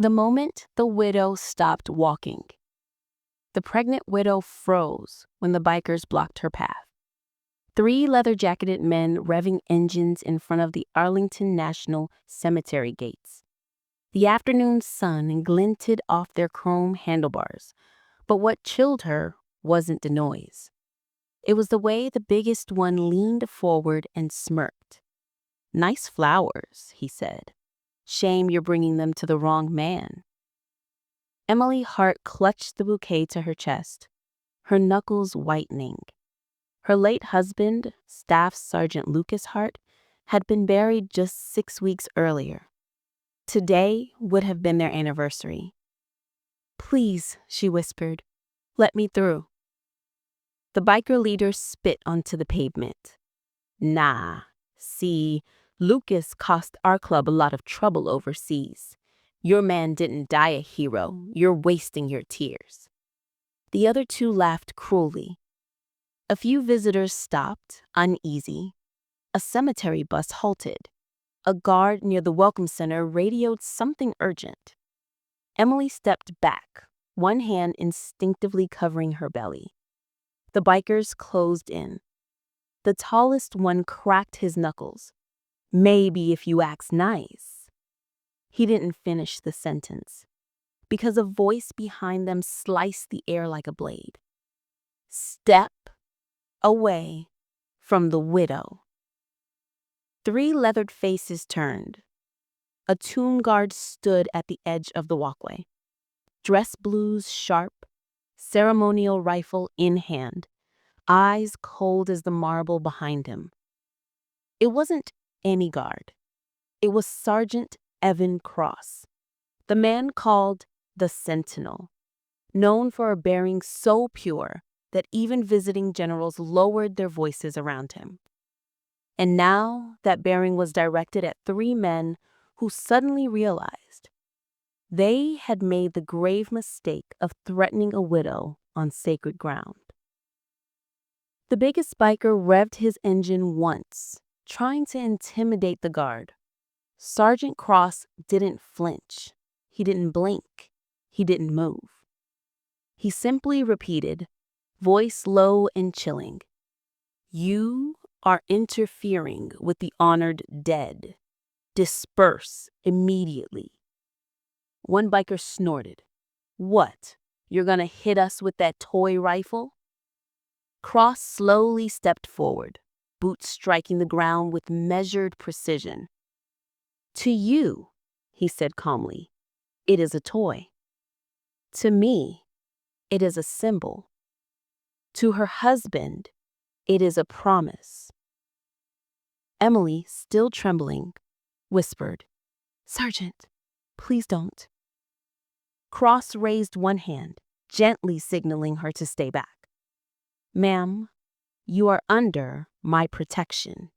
The moment the widow stopped walking, the pregnant widow froze when the bikers blocked her path. Three leather-jacketed men revving engines in front of the Arlington National Cemetery gates. The afternoon sun glinted off their chrome handlebars, but what chilled her wasn't the noise. It was the way the biggest one leaned forward and smirked. "Nice flowers," he said. "Shame you're bringing them to the wrong man." Emily Hart clutched the bouquet to her chest, her knuckles whitening. Her late husband, Staff Sergeant Lucas Hart, had been buried just 6 weeks earlier. Today would have been their anniversary. "Please," she whispered, "let me through." The biker leader spit onto the pavement. "Nah, see, Lucas cost our club a lot of trouble overseas. Your man didn't die a hero. You're wasting your tears." The other two laughed cruelly. A few visitors stopped, uneasy. A cemetery bus halted. A guard near the welcome center radioed something urgent. Emily stepped back, one hand instinctively covering her belly. The bikers closed in. The tallest one cracked his knuckles. "Maybe if you acts nice." He didn't finish the sentence, because a voice behind them sliced the air like a blade. "Step away from the widow." Three leathered faces turned. A tomb guard stood at the edge of the walkway, dress blues sharp, ceremonial rifle in hand, eyes cold as the marble behind him. It wasn't any guard. It was Sergeant Evan Cross, the man called the Sentinel, known for a bearing so pure that even visiting generals lowered their voices around him. And now that bearing was directed at three men who suddenly realized they had made the grave mistake of threatening a widow on sacred ground. The biggest biker revved his engine once, trying to intimidate the guard. Sergeant Cross didn't flinch. He didn't blink. He didn't move. He simply repeated, voice low and chilling, "You are interfering with the honored dead. Disperse immediately." One biker snorted. "What, you're gonna hit us with that toy rifle?" Cross slowly stepped forward, boots striking the ground with measured precision. "To you," he said calmly, "it is a toy. To me, it is a symbol. To her husband, it is a promise." Emily, still trembling, whispered, "Sergeant, please don't." Cross raised one hand, gently signaling her to stay back. "Ma'am, you are under my protection."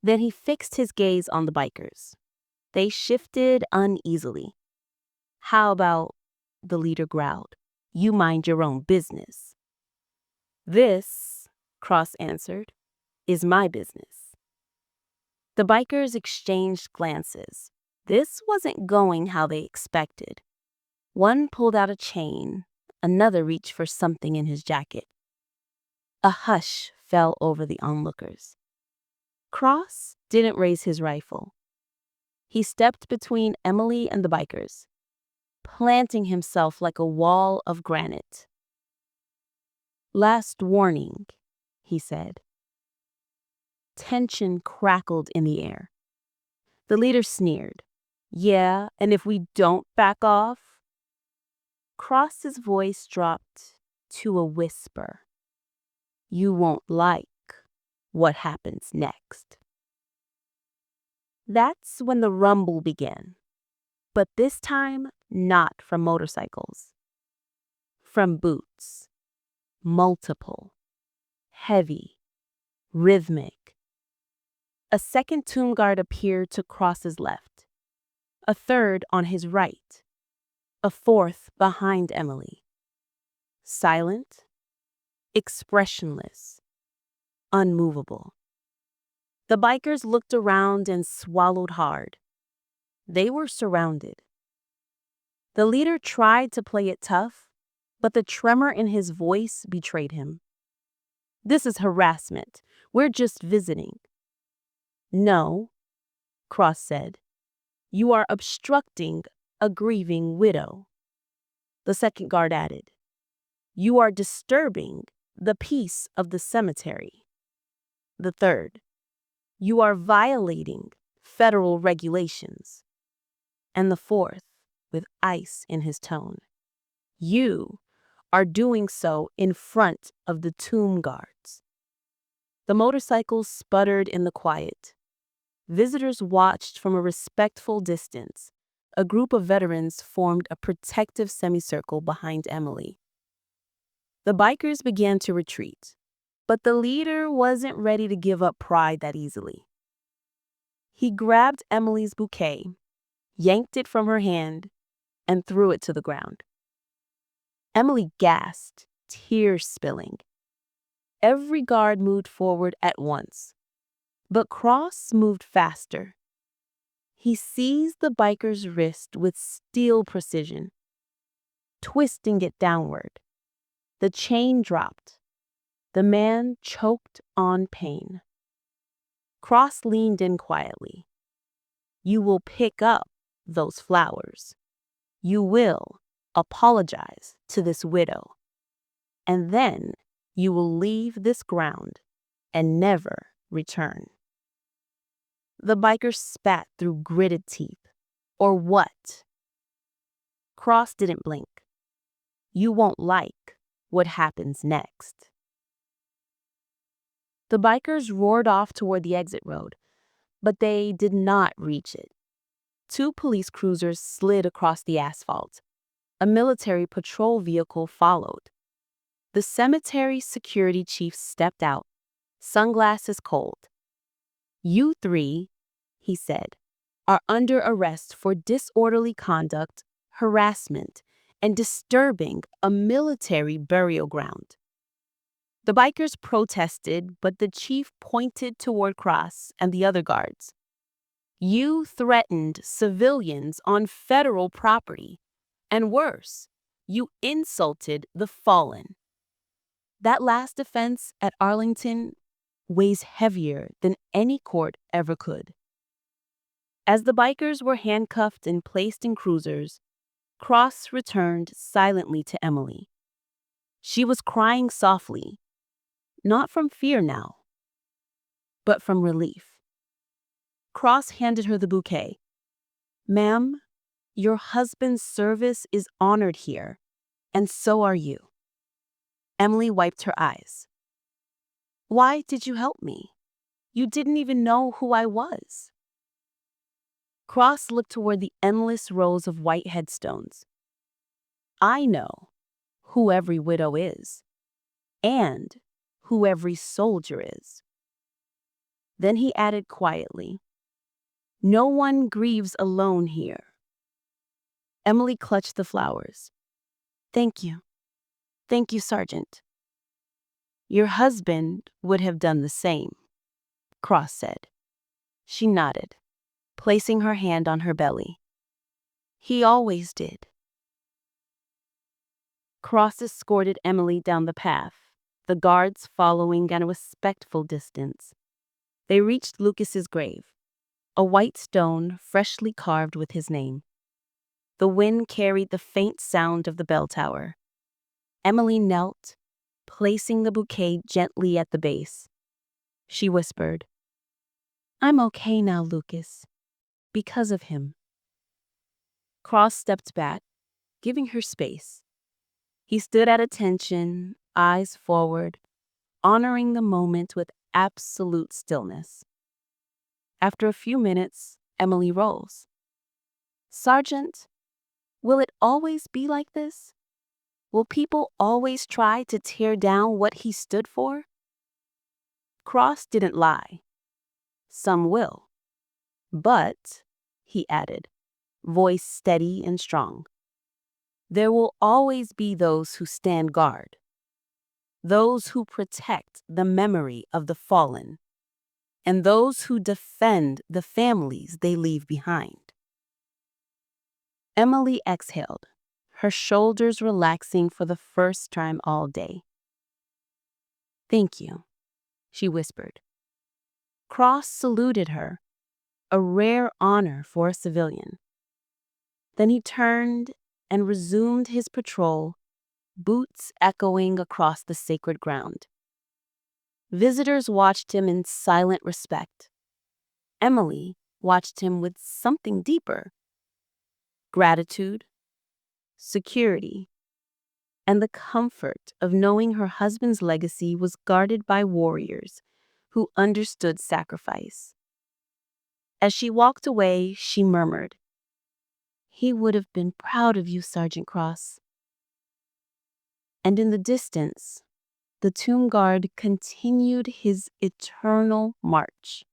Then he fixed his gaze on the bikers. They shifted uneasily. "How about," the leader growled, "you mind your own business?" "This," Cross answered, "is my business." The bikers exchanged glances. This wasn't going how they expected. One pulled out a chain, another reached for something in his jacket. A hush fell over the onlookers. Cross didn't raise his rifle. He stepped between Emily and the bikers, planting himself like a wall of granite. "Last warning," he said. Tension crackled in the air. The leader sneered. "Yeah, and if we don't back off?" Cross's voice dropped to a whisper. "You won't like what happens next." That's when the rumble began, but this time not from motorcycles. From boots. Multiple. Heavy. Rhythmic. A second tomb guard appeared to Cross's left, a third on his right, a fourth behind Emily. Silent, expressionless, unmovable. The bikers looked around and swallowed hard. They were surrounded. The leader tried to play it tough, but the tremor in his voice betrayed him. "This is harassment. We're just visiting." "No," Cross said. "You are obstructing a grieving widow." The second guard added, "You are disturbing the peace of the cemetery." The third, "You are violating federal regulations." And the fourth, with ice in his tone, "You are doing so in front of the tomb guards." The motorcycles sputtered in the quiet. Visitors watched from a respectful distance. A group of veterans formed a protective semicircle behind Emily. The bikers began to retreat, but the leader wasn't ready to give up pride that easily. He grabbed Emily's bouquet, yanked it from her hand, and threw it to the ground. Emily gasped, tears spilling. Every guard moved forward at once, but Cross moved faster. He seized the biker's wrist with steel precision, twisting it downward. The chain dropped. The man choked on pain. Cross leaned in quietly. "You will pick up those flowers. You will apologize to this widow. And then you will leave this ground and never return." The biker spat through gritted teeth. "Or what?" Cross didn't blink. "You won't like what happens next." The bikers roared off toward the exit road, but they did not reach it. Two police cruisers slid across the asphalt. A military patrol vehicle followed. The cemetery security chief stepped out, sunglasses cold. "You three," he said, "are under arrest for disorderly conduct, harassment, and disturbing a military burial ground." The bikers protested, but the chief pointed toward Cross and the other guards. "You threatened civilians on federal property, and worse, you insulted the fallen. That last offense at Arlington weighs heavier than any court ever could." As the bikers were handcuffed and placed in cruisers, Cross returned silently to Emily. She was crying softly, not from fear now, but from relief. Cross handed her the bouquet. "Ma'am, your husband's service is honored here, and so are you." Emily wiped her eyes. "Why did you help me? You didn't even know who I was." Cross looked toward the endless rows of white headstones. "I know who every widow is, and who every soldier is." Then he added quietly, "No one grieves alone here." Emily clutched the flowers. "Thank you. Thank you, Sergeant." "Your husband would have done the same," Cross said. She nodded, placing her hand on her belly. "He always did." Cross escorted Emily down the path, the guards following at a respectful distance. They reached Lucas's grave, a white stone freshly carved with his name. The wind carried the faint sound of the bell tower. Emily knelt, placing the bouquet gently at the base. She whispered, "I'm okay now, Lucas, because of him." Cross stepped back, giving her space. He stood at attention, eyes forward, honoring the moment with absolute stillness. After a few minutes, Emily rose. "Sergeant, will it always be like this? Will people always try to tear down what he stood for?" Cross didn't lie. "Some will. But," he added, voice steady and strong, "there will always be those who stand guard. Those who protect the memory of the fallen, and those who defend the families they leave behind." Emily exhaled, her shoulders relaxing for the first time all day. "Thank you," she whispered. Cross saluted her, a rare honor for a civilian. Then he turned and resumed his patrol, boots echoing across the sacred ground. Visitors watched him in silent respect. Emily watched him with something deeper: gratitude, security, and the comfort of knowing her husband's legacy was guarded by warriors who understood sacrifice. As she walked away, she murmured, "He would have been proud of you, Sergeant Cross." And in the distance, the tomb guard continued his eternal march.